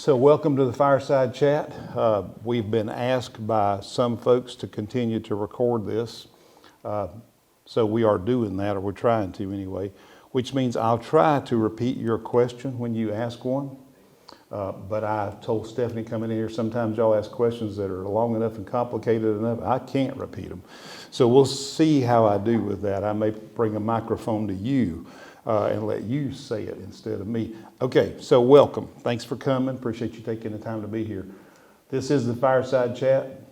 So welcome to the Fireside Chat. We've been asked by some folks to continue to record this. So we are doing that, or we're trying to anyway, which means I'll try to repeat your question when you ask one. But I've told Stephanie coming in here, sometimes y'all ask questions that are long enough and complicated enough, I can't repeat them. So we'll see how I do with that. I may bring a microphone to you and let you say it instead of me. Okay, so welcome. Thanks for coming. Appreciate you taking the time to be here. This is the Fireside Chat.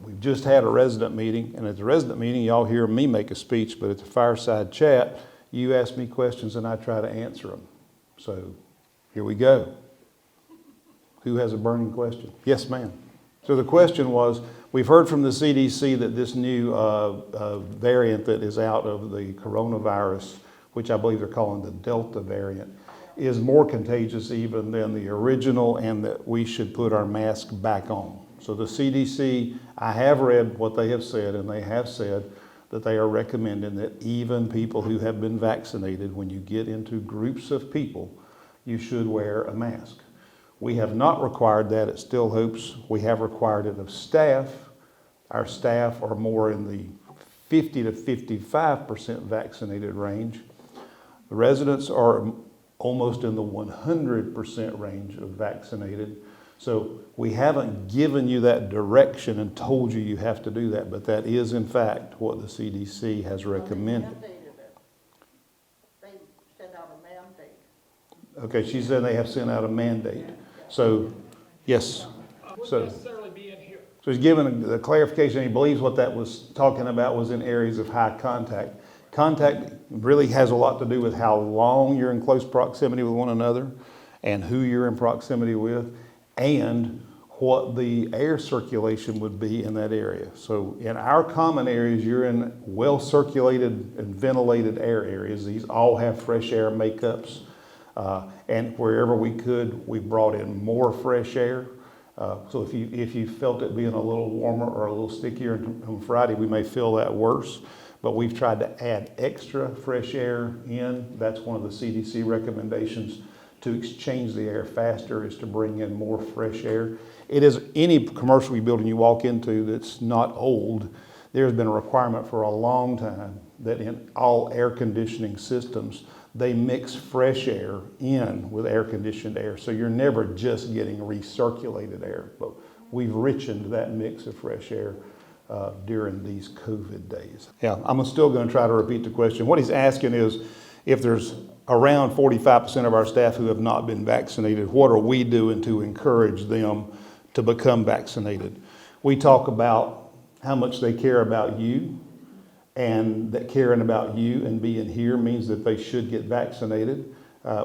We've just had a resident meeting, and at the resident meeting, y'all hear me make a speech, but at the Fireside Chat, you ask me questions and I try to answer them. So here we go. Who has a burning question? Yes, ma'am. So the question was, we've heard from the CDC that this new variant that is out of the coronavirus, which I believe they're calling the Delta variant, is more contagious even than the original, and that we should put our mask back on. So the CDC, I have read what they have said, and they have said that they are recommending that even people who have been vaccinated, when you get into groups of people, you should wear a mask. We have not required that at Still Hopes. We have required it of staff. Our staff are more in the 50 to 55% vaccinated range. The residents are almost in the 100% range of vaccinated. So we haven't given you that direction and told you you have to do that, but that is in fact what the CDC has recommended. They sent out a mandate. Okay, she said they have sent out a mandate. So, yes. Wouldn't necessarily be in here. So he's given the clarification. He believes what that was talking about was in areas of high contact. Contact really has a lot to do with how long you're in close proximity with one another and who you're in proximity with and what the air circulation would be in that area. So in our common areas, you're in well circulated and ventilated air areas. These all have fresh air makeups. And wherever we could, we brought in more fresh air. So if you felt it being a little warmer or a little stickier on Friday, we may feel that worse. But we've tried to add extra fresh air in. That's one of the CDC recommendations to exchange the air faster, is to bring in more fresh air. It is any commercial building you walk into that's not old. There's been a requirement for a long time that in all air conditioning systems, they mix fresh air in with air conditioned air. So you're never just getting recirculated air, but we've richened that mix of fresh air during these COVID days. Yeah, I'm still going to try to repeat the question. What he's asking is, if there's around 45% of our staff who have not been vaccinated, what are we doing to encourage them to become vaccinated? We talk about how much they care about you, and that caring about you and being here means that they should get vaccinated.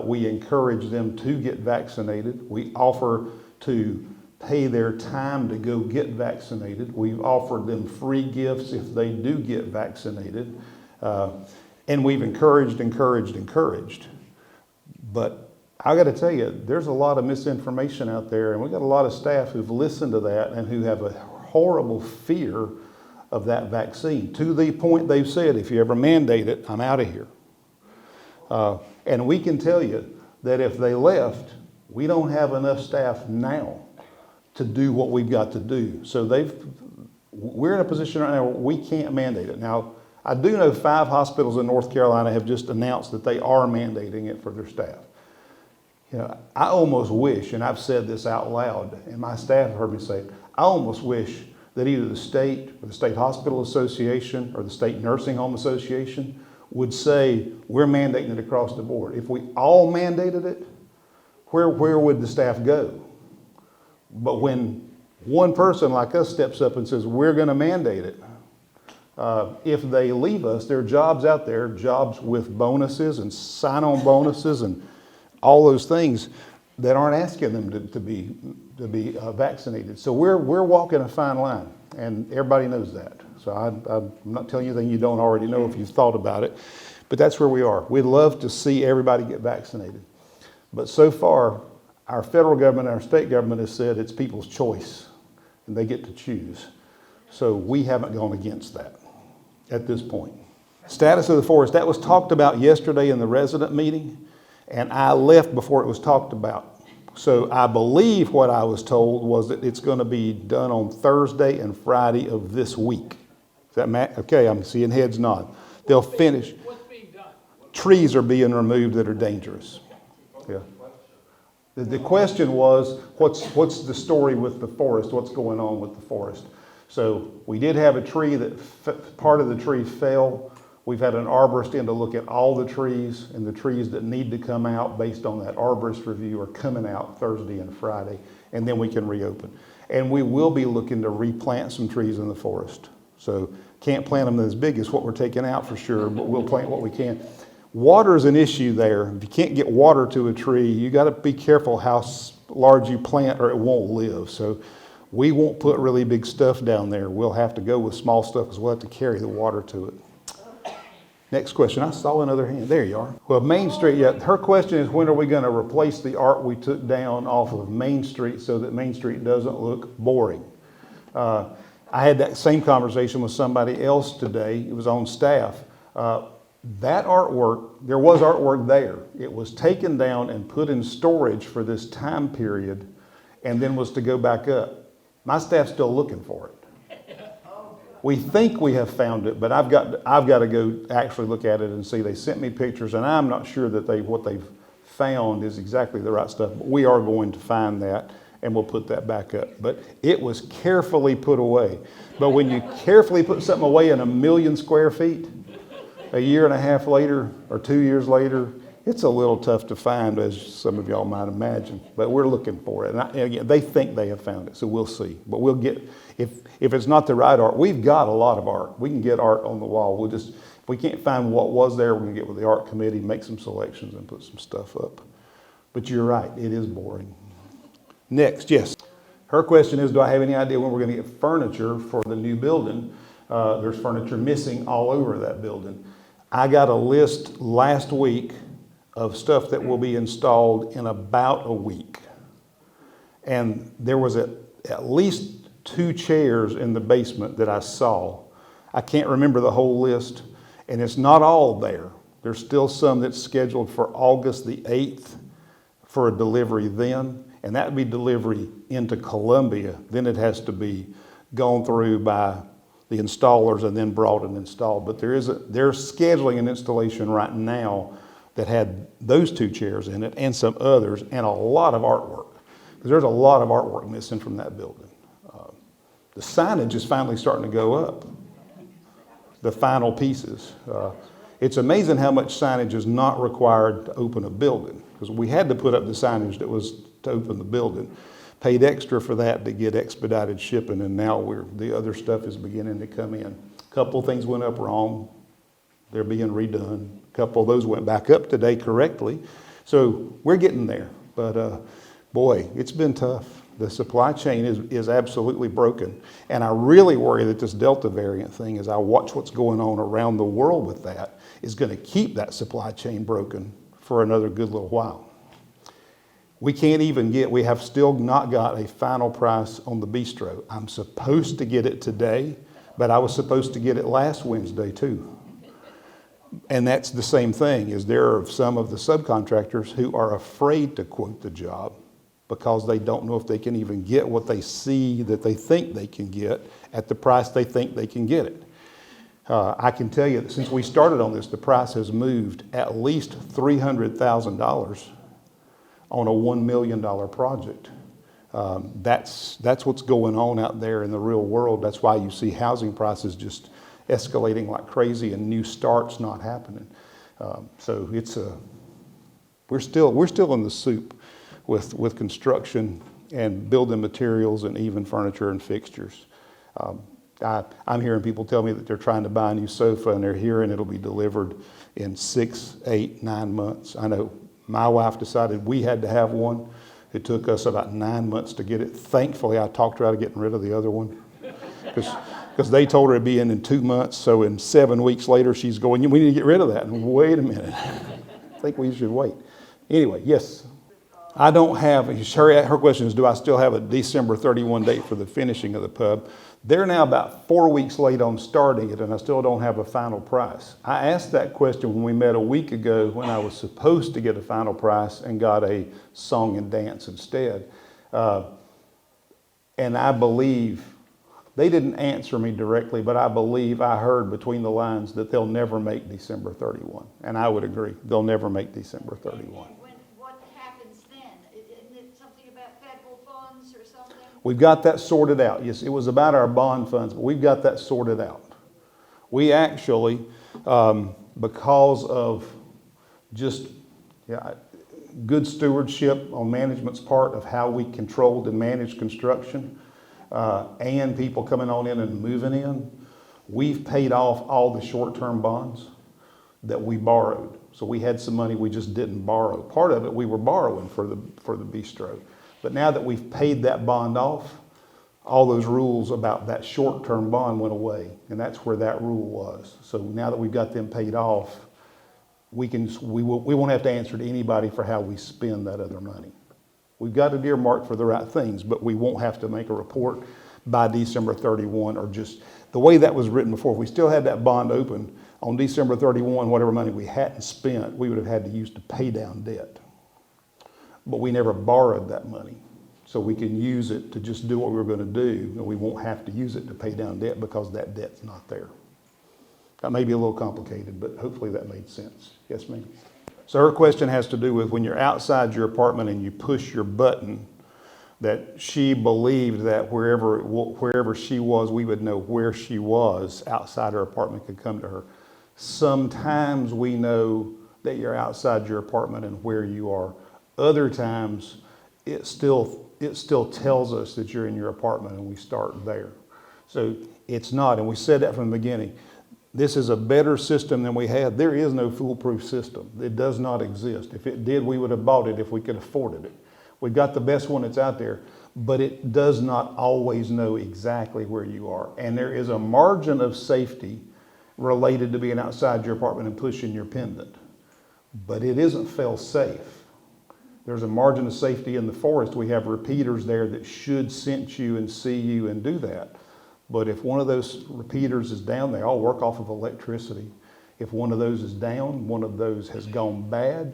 We encourage them to get vaccinated. We offer to pay their time to go get vaccinated. We've offered them free gifts if they do get vaccinated. And we've encouraged. But I got to tell you, there's a lot of misinformation out there, and we've got a lot of staff who've listened to that and who have a horrible fear of that vaccine, to the point they've said, if you ever mandate it, I'm out of here. And we can tell you that if they left, we don't have enough staff now to do what we've got to do. So we're in a position right now where we can't mandate it. Now, I do know 5 hospitals in North Carolina have just announced that they are mandating it for their staff. You know, I almost wish, and I've said this out loud, and my staff heard me say it, I almost wish that either the state or the State Hospital Association or the State Nursing Home Association would say, we're mandating it across the board. If we all mandated it, where would the staff go? But when one person like us steps up and says, we're going to mandate it, if they leave us, there are jobs out there, jobs with bonuses and sign-on bonuses and all those things that aren't asking them to be vaccinated. So we're walking a fine line, and everybody knows that. So I'm not telling you anything you don't already know if you've thought about it, but that's where we are. We'd love to see everybody get vaccinated. But so far, our federal government and our state government has said it's people's choice, and they get to choose. So we haven't gone against that at this point. Status of the forest, that was talked about yesterday in the resident meeting, and I left before it was talked about. So I believe what I was told was that it's going to be done on Thursday and Friday of this week. Is that Matt? Okay, I'm seeing heads nod. They'll finish. What's being done? Trees are being removed that are dangerous. Yeah. The question was, what's the story with the forest? What's going on with the forest? So we did have a tree that part of the tree fell. We've had an arborist in to look at all the trees, and the trees that need to come out based on that arborist review are coming out Thursday and Friday, and then we can reopen. And we will be looking to replant some trees in the forest. So can't plant them as big as what we're taking out for sure, but we'll plant what we can. Water is an issue there. If you can't get water to a tree, you got to be careful how large you plant or it won't live. So we won't put really big stuff down there. We'll have to go with small stuff because we'll have to carry the water to it. Next question. I saw another hand. There you are. Well, Main Street, yeah. Her question is, when are we going to replace the art we took down off of Main Street so that Main Street doesn't look boring? I had that same conversation with somebody else today. It was on staff. That artwork, there was artwork there. It was taken down and put in storage for this time period and then was to go back up. My staff's still looking for it. We think we have found it, but I've got to go actually look at it and see. They sent me pictures, and I'm not sure that what they've found is exactly the right stuff. But we are going to find that, and we'll put that back up. But it was carefully put away. But when you carefully put something away in 1 million square feet, a year and a half later or 2 years later, it's a little tough to find, as some of y'all might imagine. But we're looking for it. And again, they think they have found it, so we'll see. But we'll get, if it's not the right art, we've got a lot of art. We can get art on the wall. We'll just, if we can't find what was there, we're going to get with the art committee, make some selections, and put some stuff up. But you're right, it is boring. Next, yes. Her question is, do I have any idea when we're going to get furniture for the new building? There's furniture missing all over that building. I got a list last week of stuff that will be installed in about a week. And there was at least 2 chairs in the basement that I saw. I can't remember the whole list, and it's not all there. There's still some that's scheduled for August the 8th for a delivery then, and that would be delivery into Columbia. Then it has to be gone through by the installers and then brought and installed. But they're scheduling an installation right now that had those 2 chairs in it and some others and a lot of artwork. Because there's a lot of artwork missing from that building. The signage is finally starting to go up. The final pieces. It's amazing how much signage is not required to open a building. Because we had to put up the signage that was to open the building. Paid extra for that to get expedited shipping, and now the other stuff is beginning to come in. A couple of things went up wrong. They're being redone. A couple of those went back up today correctly. So we're getting there. But boy, it's been tough. The supply chain is absolutely broken. And I really worry that this Delta variant thing, as I watch what's going on around the world with that, is going to keep that supply chain broken for another good little while. We have still not got a final price on the bistro. I'm supposed to get it today, but I was supposed to get it last Wednesday too. And that's the same thing, is there are some of the subcontractors who are afraid to quote the job because they don't know if they can even get what they see that they think they can get at the price they think they can get it. I can tell you that since we started on this, the price has moved at least $300,000 on a $1 million project. That's what's going on out there in the real world. That's why you see housing prices just escalating like crazy and new starts not happening. So we're still in the soup with construction and building materials and even furniture and fixtures. I'm hearing people tell me that they're trying to buy a new sofa and they're hearing it'll be delivered in 6, 8, 9 months. I know my wife decided we had to have one. It took us about 9 months to get it. Thankfully, I talked her out of getting rid of the other one because they told her it'd be in 2 months. So in 7 weeks later, she's going, we need to get rid of that. And wait a minute. I think we should wait. Anyway, yes. I don't have, her question is, do I still have a December 31 date for the finishing of the pub? They're now about 4 weeks late on starting it, and I still don't have a final price. I asked that question when we met a week ago when I was supposed to get a final price and got a song and dance instead. And I believe, they didn't answer me directly, but I believe I heard between the lines that they'll never make December 31. And I would agree, they'll never make December 31. And what happens then? Isn't it something about federal funds or something? We've got that sorted out. Yes, it was about our bond funds, but we've got that sorted out. We actually, because of just good stewardship on management's part of how we controlled and managed construction, and people coming on in and moving in, we've paid off all the short-term bonds that we borrowed. So we had some money we just didn't borrow. Part of it we were borrowing for the bistro. But now that we've paid that bond off, all those rules about that short-term bond went away, and that's where that rule was. So now that we've got them paid off, we won't have to answer to anybody for how we spend that other money. We've got it earmarked for the right things, but we won't have to make a report by December 31 or just the way that was written before. If we still had that bond open on December 31, whatever money we hadn't spent, we would have had to use to pay down debt. But we never borrowed that money. So we can use it to just do what we were going to do, and we won't have to use it to pay down debt because that debt's not there. That may be a little complicated, but hopefully that made sense. Yes, ma'am? So her question has to do with when you're outside your apartment and you push your button, that she believed that wherever she was, we would know where she was outside her apartment, could come to her. Sometimes we know that you're outside your apartment and where you are. Other times, it still tells us that you're in your apartment, and we start there. So it's not, and we said that from the beginning. This is a better system than we had. There is no foolproof system. It does not exist. If it did, we would have bought it if we could afford it. We've got the best one that's out there, but it does not always know exactly where you are. And there is a margin of safety related to being outside your apartment and pushing your pendant, but it isn't fail-safe. There's a margin of safety in the forest. We have repeaters there that should sense you and see you and do that. But if one of those repeaters is down, they all work off of electricity. If one of those is down, one of those has gone bad,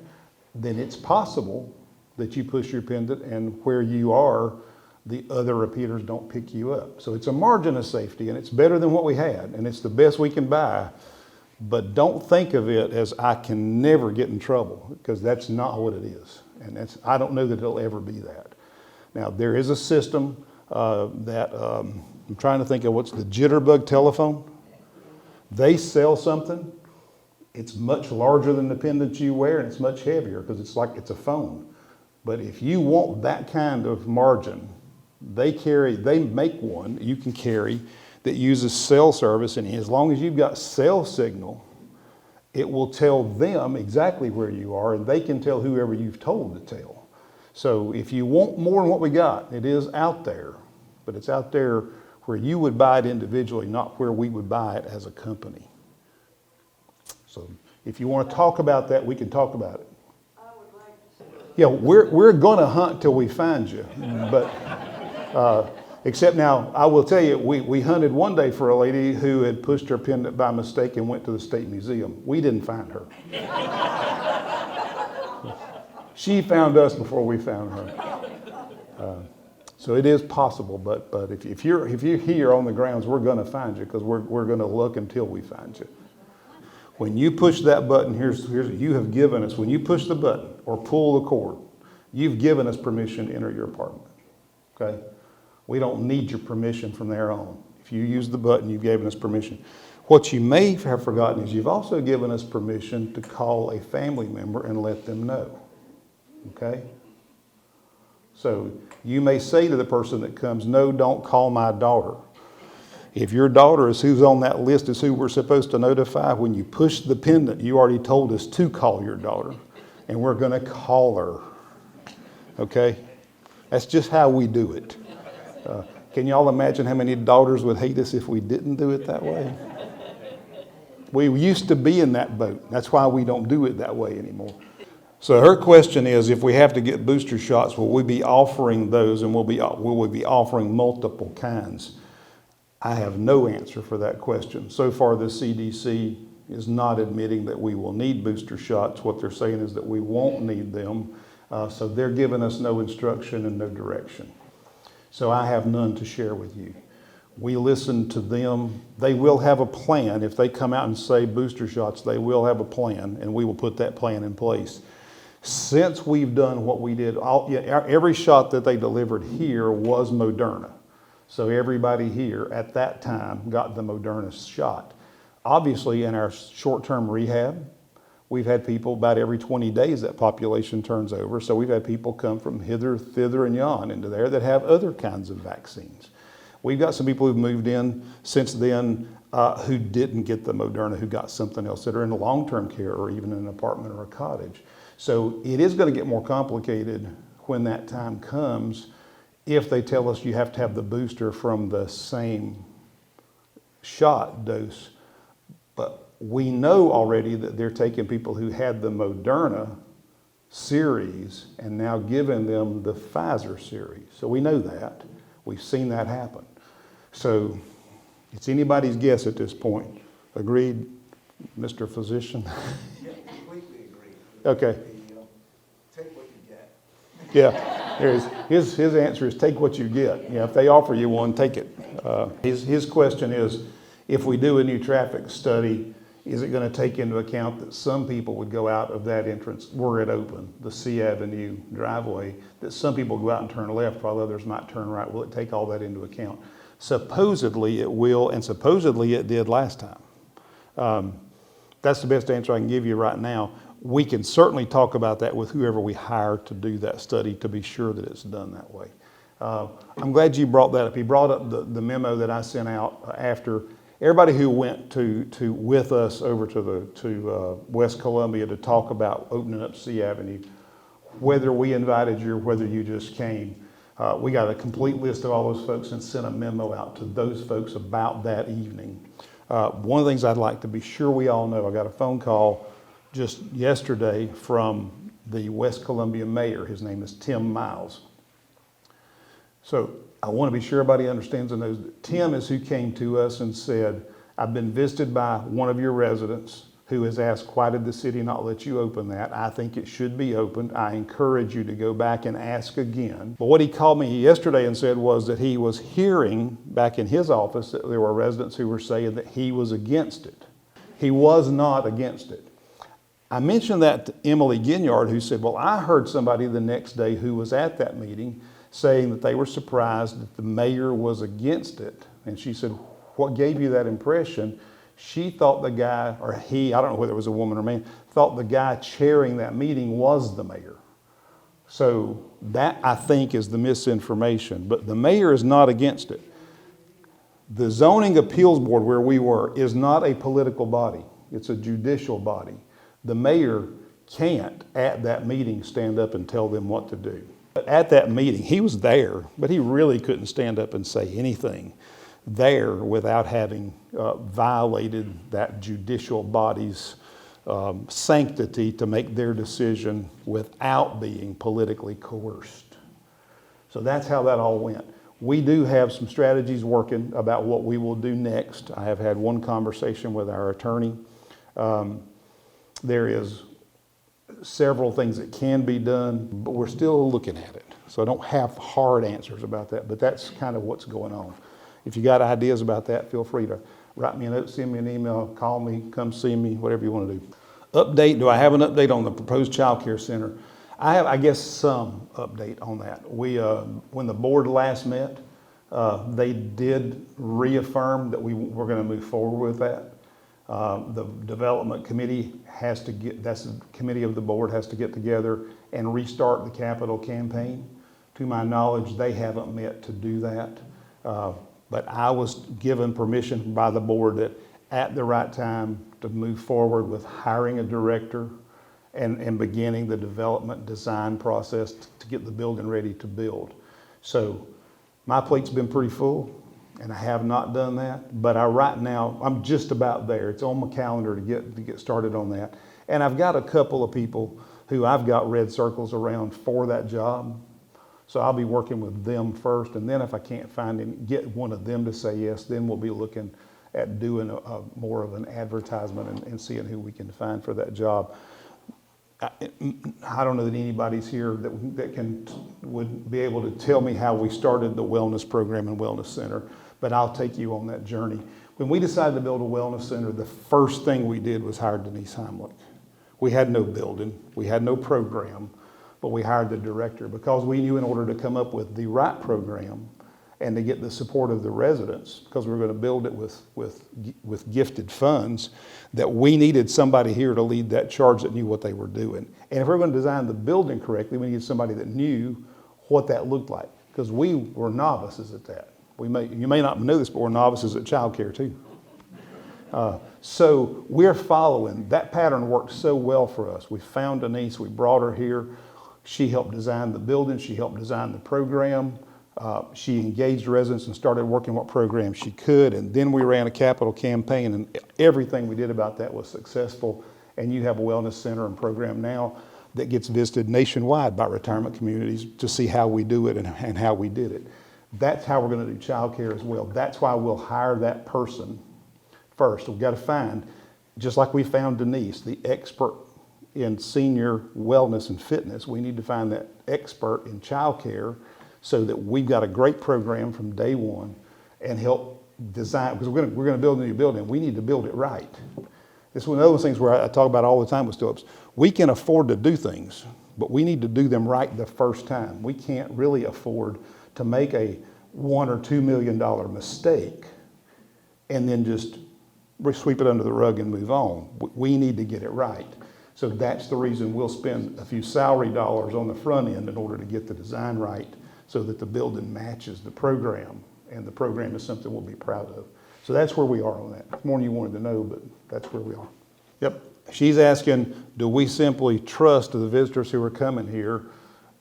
then it's possible that you push your pendant and where you are, the other repeaters don't pick you up. So it's a margin of safety, and it's better than what we had, and it's the best we can buy. But don't think of it as I can never get in trouble, because that's not what it is. And I don't know that it'll ever be that. Now, there is a system I'm trying to think of what's the jitterbug telephone. They sell something. It's much larger than the pendant you wear, and it's much heavier because it's a phone. But if you want that kind of margin, they make one you can carry that uses cell service, and as long as you've got cell signal, it will tell them exactly where you are, and they can tell whoever you've told to tell. So if you want more than what we got, it is out there, but it's out there where you would buy it individually, not where we would buy it as a company. So if you want to talk about that, we can talk about it. I would like to see. Yeah, we're going to hunt till we find you, but except now, I will tell you, we hunted one day for a lady who had pushed her pendant by mistake and went to the State Museum. We didn't find her. She found us before we found her. So it is possible, but if you're here on the grounds, we're going to find you because we're going to look until we find you. When you push that button, here's you have given us. When you push the button or pull the cord, you've given us permission to enter your apartment. Okay, we don't need your permission from there on. If you use the button, you've given us permission. What you may have forgotten is you've also given us permission to call a family member and let them know. Okay. So you may say to the person that comes, no, don't call my daughter. If your daughter is who's on that list is who we're supposed to notify, when you push the pendant, you already told us to call your daughter, and we're going to call her. Okay? That's just how we do it. Can y'all imagine how many daughters would hate us if we didn't do it that way? We used to be in that boat. That's why we don't do it that way anymore. So her question is, if we have to get booster shots, will we be offering those, and will we be offering multiple kinds? I have no answer for that question. So far, the CDC is not admitting that we will need booster shots. What they're saying is that we won't need them. So they're giving us no instruction and no direction. So I have none to share with you. We listen to them. They will have a plan. If they come out and say booster shots, they will have a plan, and we will put that plan in place. Since we've done what we did, every shot that they delivered here was Moderna. So everybody here at that time got the Moderna shot. Obviously, in our short-term rehab, we've had people about every 20 days that population turns over. So we've had people come from hither, thither, and yon into there that have other kinds of vaccines. We've got some people who've moved in since then who didn't get the Moderna, who got something else, that are in long-term care or even in an apartment or a cottage. So it is going to get more complicated when that time comes if they tell us you have to have the booster from the same shot dose. But we know already that they're taking people who had the Moderna series and now giving them the Pfizer series. So we know that. We've seen that happen. So it's anybody's guess at this point. Agreed, Mr. Physician? Yeah, completely agree. Okay. Take what you get. Yeah, his answer is take what you get. If they offer you one, take it. His question is, if we do a new traffic study, is it going to take into account that some people would go out of that entrance were it open, the C Avenue driveway, that some people go out and turn left while others might turn right? Will it take all that into account? Supposedly it will, and supposedly it did last time. That's the best answer I can give you right now. We can certainly talk about that with whoever we hire to do that study to be sure that it's done that way. I'm glad you brought that up. He brought up the memo that I sent out after. Everybody who went with us over to West Columbia to talk about opening up C Avenue, whether we invited you or whether you just came, we got a complete list of all those folks and sent a memo out to those folks about that evening. One of the things I'd like to be sure we all know, I got a phone call just yesterday from the West Columbia mayor. His name is Tim Miles. So I want to be sure everybody understands and knows that Tim is who came to us and said, I've been visited by one of your residents who has asked, why did the city not let you open that? I think it should be opened. I encourage you to go back and ask again. But what he called me yesterday and said was that he was hearing back in his office that there were residents who were saying that he was against it. He was not against it. I mentioned that to Emily Ginyard, who said, well, I heard somebody the next day who was at that meeting saying that they were surprised that the mayor was against it. And she said, what gave you that impression? She thought the guy, or he, I don't know whether it was a woman or man, thought the guy chairing that meeting was the mayor. So that, I think, is the misinformation. But the mayor is not against it. The Zoning Appeals Board, where we were, is not a political body. It's a judicial body. The mayor can't, at that meeting, stand up and tell them what to do. But at that meeting, he was there, but he really couldn't stand up and say anything there without having violated that judicial body's sanctity to make their decision without being politically coerced. So that's how that all went. We do have some strategies working about what we will do next. I have had one conversation with our attorney. There is several things that can be done, but we're still looking at it. So I don't have hard answers about that, but that's kind of what's going on. If you got ideas about that, feel free to write me a note, send me an email, call me, come see me, whatever you want to do. Update, do I have an update on the proposed child care center? I have, I guess, some update on that. We, when the board last met, they did reaffirm that we're going to move forward with that. The development committee has to get, that's the committee of the board has to get together and restart the capital campaign. To my knowledge, they haven't met to do that. But I was given permission by the board that at the right time to move forward with hiring a director and beginning the development design process to get the building ready to build. So my plate's been pretty full and I have not done that, but right now I'm just about there. It's on my calendar to get started on that. And I've got a couple of people who I've got red circles around for that job. So I'll be working with them first, and then if I can't find him, get one of them to say yes, then we'll be looking at doing a more of an advertisement and seeing who we can find for that job. I don't know that anybody's here that would be able to tell me how we started the wellness program and wellness center, but I'll take you on that journey. When we decided to build a wellness center, the first thing we did was hire Denise Heimlich. We had no building, we had no program, but we hired the director because we knew in order to come up with the right program and to get the support of the residents, because we were going to build it with gifted funds, that we needed somebody here to lead that charge that knew what they were doing. And if we were going to design the building correctly, we needed somebody that knew what that looked like, because we were novices at that. You may not know this, but we're novices at childcare too. So we're following. That pattern worked so well for us. We found Denise, we brought her here. She helped design the building, she helped design the program. She engaged residents and started working what programs she could, and then we ran a capital campaign, and everything we did about that was successful. And you have a wellness center and program now that gets visited nationwide by retirement communities to see how we do it and how we did it. That's how we're going to do childcare as well. That's why we'll hire that person first. We've got to find, just like we found Denise, the expert in senior wellness and fitness, we need to find that expert in childcare, so that we've got a great program from day one and help design, because we're going to build a new building. We need to build it right. This is one of those things where I talk about all the time with Phillips. We can afford to do things, but we need to do them right the first time. We can't really afford to make a $1 or $2 million mistake and then just sweep it under the rug and move on. We need to get it right. So that's the reason we'll spend a few salary dollars on the front end in order to get the design right, so that the building matches the program, and the program is something we'll be proud of. So that's where we are on that. More than you wanted to know, but that's where we are. Yep. She's asking, do we simply trust the visitors who are coming here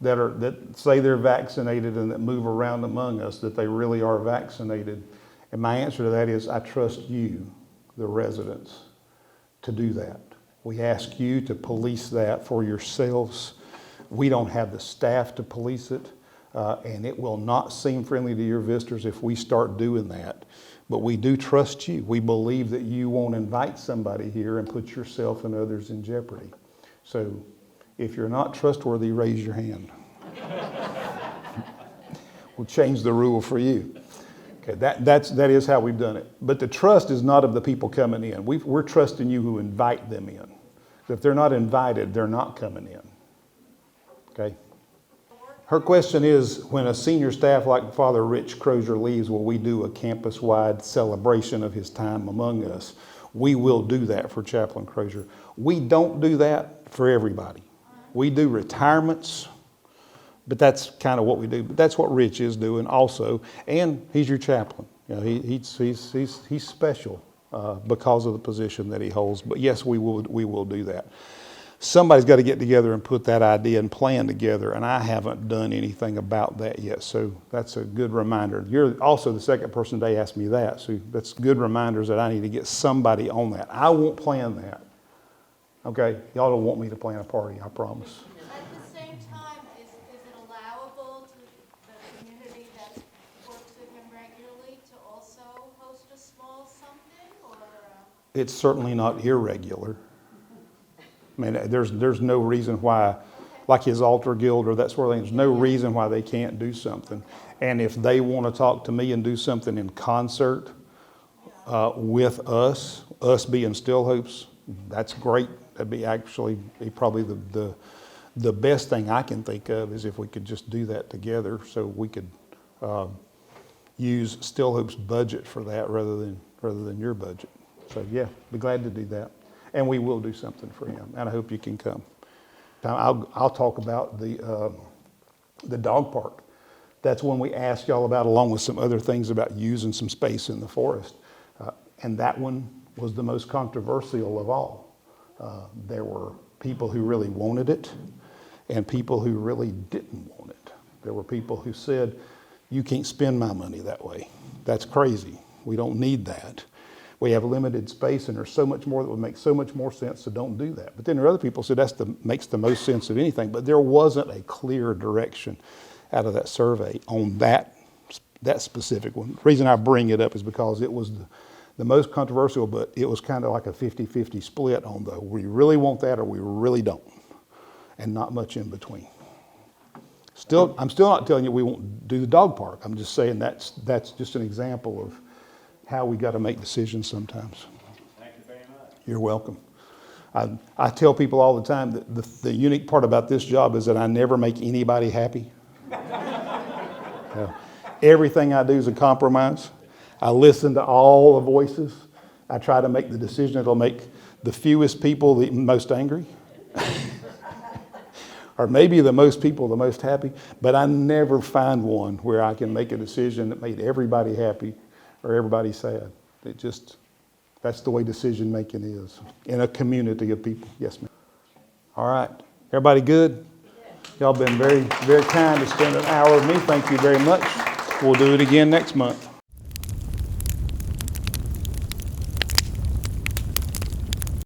that say they're vaccinated and that move around among us, that they really are vaccinated? And my answer to that is, I trust you, the residents, to do that. We ask you to police that for yourselves. We don't have the staff to police it. And it will not seem friendly to your visitors if we start doing that. But we do trust you. We believe that you won't invite somebody here and put yourself and others in jeopardy. So if you're not trustworthy, raise your hand. We'll change the rule for you. Okay, that is how we've done it. But the trust is not of the people coming in. We're trusting you who invite them in. If they're not invited, they're not coming in. Okay? Her question is, when a senior staff like Father Rich Crozier leaves, will we do a campus-wide celebration of his time among us? We will do that for Chaplain Crozier. We don't do that for everybody. We do retirements, but that's kind of what we do. But that's what Rich is doing also, and he's your chaplain. You know, he's special because of the position that he holds. But yes, we will do that. Somebody's got to get together and put that idea and plan together, and I haven't done anything about that yet. So that's a good reminder. You're also the second person today asked me that, so that's good reminders that I need to get somebody on that. I won't plan that. Okay? Y'all don't want me to plan a party, I promise. At the same time, is it allowable to the community that works with him regularly to also host a small something, or? It's certainly not irregular. I mean, there's no reason why, like his altar guild or that sort of thing, there's no reason why they can't do something. And if they want to talk to me and do something in concert with us being Still Hopes, that's great. That'd be actually probably the best thing I can think of, is if we could just do that together, so we could use Still Hopes' budget for that rather than your budget. So yeah, be glad to do that. And we will do something for him, and I hope you can come. I'll talk about the dog park. That's one we asked y'all about, along with some other things about using some space in the forest. And that one was the most controversial of all. There were people who really wanted it and people who really didn't want it. There were people who said, you can't spend my money that way. That's crazy. We don't need that. we have limited space and there's so much more that would make so much more sense, so don't do that. But then there are other people who said makes the most sense of anything, but there wasn't a clear direction out of that survey on that specific one. The reason I bring it up is because it was the most controversial, but it was kind of like a 50-50 split on we really want that or we really don't, and not much in between. I'm still not telling you we won't do the dog park. I'm just saying that's just an example of how we got to make decisions sometimes. Thank you very much. You're welcome. I tell people all the time that the unique part about this job is that I never make anybody happy. Everything I do is a compromise. I listen to all the voices. I try to make the decision that'll make the fewest people the most angry. Or maybe the most people the most happy. But I never find one where I can make a decision that made everybody happy or everybody sad. That's the way decision making is in a community of people. Yes, ma'am. All right. Everybody good? Y'all been very, very kind to spend an hour with me. Thank you very much. We'll do it again next month.